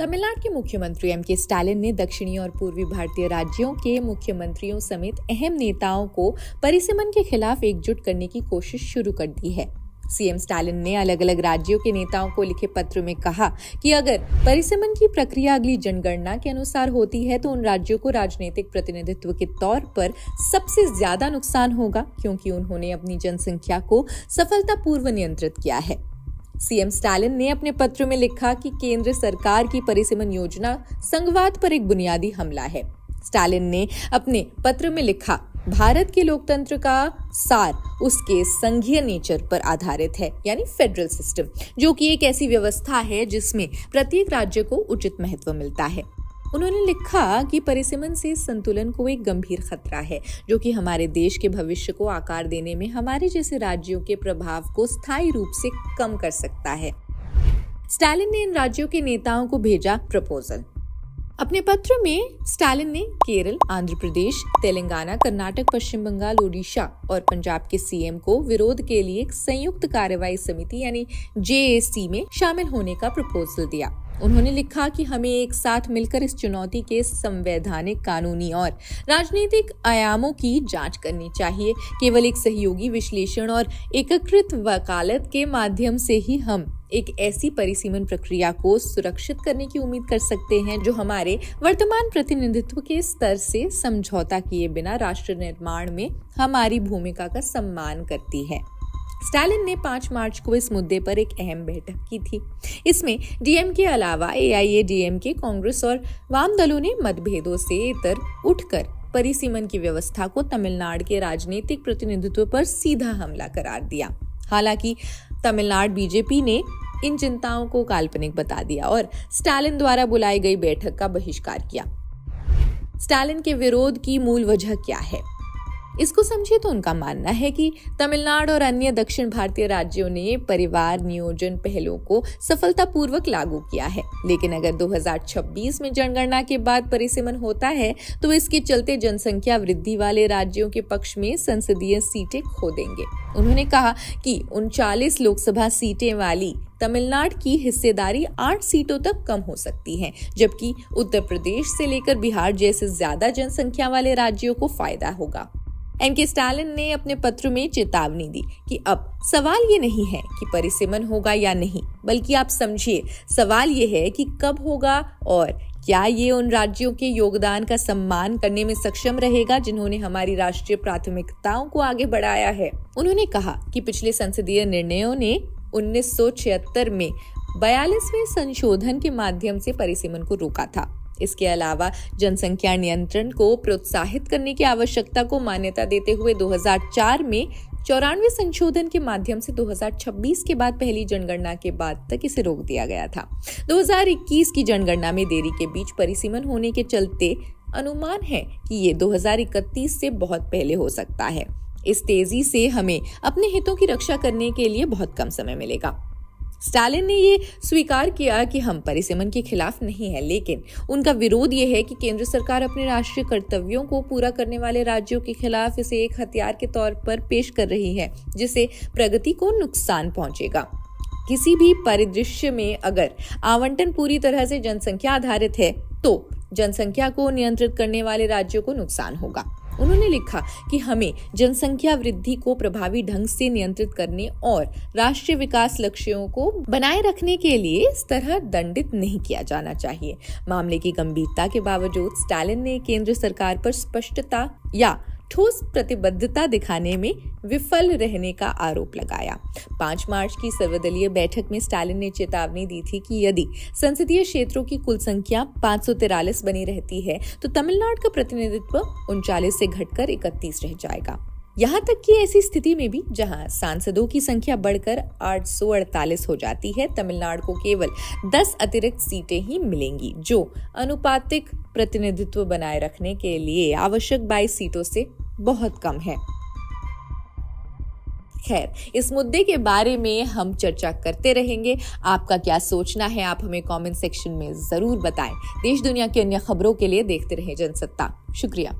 तमिलनाडु के मुख्यमंत्री एम के स्टालिन ने दक्षिणी और पूर्वी भारतीय राज्यों के मुख्यमंत्रियों समेत अहम नेताओं को परिसीमन के खिलाफ एकजुट करने की कोशिश शुरू कर दी है। सीएम स्टालिन ने अलग अलग राज्यों के नेताओं को लिखे पत्र में कहा कि अगर परिसीमन की प्रक्रिया अगली जनगणना के अनुसार होती है तो उन राज्यों को राजनीतिक प्रतिनिधित्व के तौर पर सबसे ज्यादा नुकसान होगा, क्योंकि उन्होंने अपनी जनसंख्या को सफलतापूर्वक नियंत्रित किया है। सीएम स्टालिन ने अपने पत्र में लिखा कि केंद्र सरकार की परिसीमन योजना संघवाद पर एक बुनियादी हमला है। स्टालिन ने अपने पत्र में लिखा, भारत के लोकतंत्र का सार उसके संघीय नेचर पर आधारित है, यानी फेडरल सिस्टम, जो कि एक ऐसी व्यवस्था है जिसमें प्रत्येक राज्य को उचित महत्व मिलता है। उन्होंने लिखा कि परिसीमन से संतुलन को एक गंभीर खतरा है, जो कि हमारे देश के भविष्य को आकार देने में हमारे जैसे राज्यों के प्रभाव को स्थायी रूप से कम कर सकता है। स्टालिन ने इन राज्यों के नेताओं को भेजा प्रपोजल। अपने पत्र में स्टालिन ने केरल, आंध्र प्रदेश, तेलंगाना, कर्नाटक, पश्चिम बंगाल, ओडिशा और पंजाब के सीएम को विरोध के लिए एक संयुक्त कार्रवाई समिति यानी जेएसी में शामिल होने का प्रपोजल दिया। उन्होंने लिखा कि हमें एक साथ मिलकर इस चुनौती के संवैधानिक, कानूनी और राजनीतिक आयामों की जांच करनी चाहिए। केवल एक सहयोगी विश्लेषण और एकीकृत वकालत के माध्यम से ही हम एक ऐसी परिसीमन प्रक्रिया को सुरक्षित करने की उम्मीद कर सकते हैं जो हमारे वर्तमान प्रतिनिधित्व के स्तर से समझौता किए बिना राष्ट्र निर्माण में हमारी भूमिका का सम्मान करती है। स्टालिन ने 5 मार्च को इस मुद्दे पर एक अहम बैठक की थी। इसमें डीएम के अलावा एआईएडीएमके, कांग्रेस और वाम दलों ने मतभेदों से इतर उठकर परिसीमन की व्यवस्था को तमिलनाडु के राजनीतिक प्रतिनिधित्व पर सीधा हमला करार दिया। हालांकि तमिलनाडु बीजेपी ने इन चिंताओं को काल्पनिक बता दिया और स्टालिन द्वारा बुलाई गई बैठक का बहिष्कार किया। स्टालिन के विरोध की मूल वजह क्या है? इसको समझिए तो उनका मानना है कि तमिलनाडु और अन्य दक्षिण भारतीय राज्यों ने परिवार नियोजन पहलों को सफलतापूर्वक लागू किया है, लेकिन अगर 2026 में जनगणना के बाद परिसीमन होता है तो इसके चलते जनसंख्या वृद्धि वाले राज्यों के पक्ष में संसदीय सीटें खो देंगे। उन्होंने कहा कि 39 लोकसभा सीटें वाली तमिलनाडु की हिस्सेदारी 8 सीटों तक कम हो सकती है, जबकि उत्तर प्रदेश से लेकर बिहार जैसे ज्यादा जनसंख्या वाले राज्यों को फायदा होगा। एम के स्टालिन ने अपने पत्र में चेतावनी दी कि अब सवाल ये नहीं है कि परिसीमन होगा या नहीं, बल्कि आप समझिए सवाल ये है कि कब होगा और क्या ये उन राज्यों के योगदान का सम्मान करने में सक्षम रहेगा जिन्होंने हमारी राष्ट्रीय प्राथमिकताओं को आगे बढ़ाया है। उन्होंने कहा कि पिछले संसदीय निर्णयों ने 1976 में 42वें संशोधन के माध्यम से परिसीमन को रोका था। इसके अलावा जनसंख्या नियंत्रण को प्रोत्साहित करने की आवश्यकता को मान्यता देते हुए 2004 में 94वें संशोधन के माध्यम से 2026 के बाद पहली जनगणना के बाद तक इसे रोक दिया गया था। 2021 की जनगणना में देरी के बीच परिसीमन होने के चलते अनुमान है कि ये 2031 से बहुत पहले हो सकता है। इस तेजी से हमें अपने हितों की रक्षा करने के लिए बहुत कम समय मिलेगा। स्टालिन ने ये स्वीकार किया कि हम परिसीमन के खिलाफ नहीं है, लेकिन उनका विरोध ये है कि केंद्र सरकार अपने राष्ट्रीय कर्तव्यों को पूरा करने वाले राज्यों के खिलाफ इसे एक हथियार के तौर पर पेश कर रही है, जिससे प्रगति को नुकसान पहुंचेगा। किसी भी परिदृश्य में अगर आवंटन पूरी तरह से जनसंख्या आधारित है तो जनसंख्या को नियंत्रित करने वाले राज्यों को नुकसान होगा। उन्होंने लिखा कि हमें जनसंख्या वृद्धि को प्रभावी ढंग से नियंत्रित करने और राष्ट्रीय विकास लक्ष्यों को बनाए रखने के लिए इस तरह दंडित नहीं किया जाना चाहिए। मामले की गंभीरता के बावजूद स्टालिन ने केंद्र सरकार पर स्पष्टता या ठोस प्रतिबद्धता दिखाने में विफल रहने का आरोप लगाया। 5 मार्च की सर्वदलीय बैठक में स्टालिन ने चेतावनी दी थी कि यदि संसदीय क्षेत्रों की कुल संख्या 543 बनी रहती है तो तमिलनाडु का प्रतिनिधित्व 39 से घटकर 31 रह जाएगा। यहाँ तक कि ऐसी स्थिति में भी जहाँ सांसदों की संख्या बढ़कर 848 हो जाती है, तमिलनाडु को केवल 10 अतिरिक्त सीटें ही मिलेंगी, जो अनुपातिक प्रतिनिधित्व बनाए रखने के लिए आवश्यक 22 सीटों से बहुत कम है। खैर, इस मुद्दे के बारे में हम चर्चा करते रहेंगे। आपका क्या सोचना है, आप हमें कमेंट सेक्शन में जरूर बताएं। देश दुनिया की अन्य खबरों के लिए देखते रहें जनसत्ता। शुक्रिया।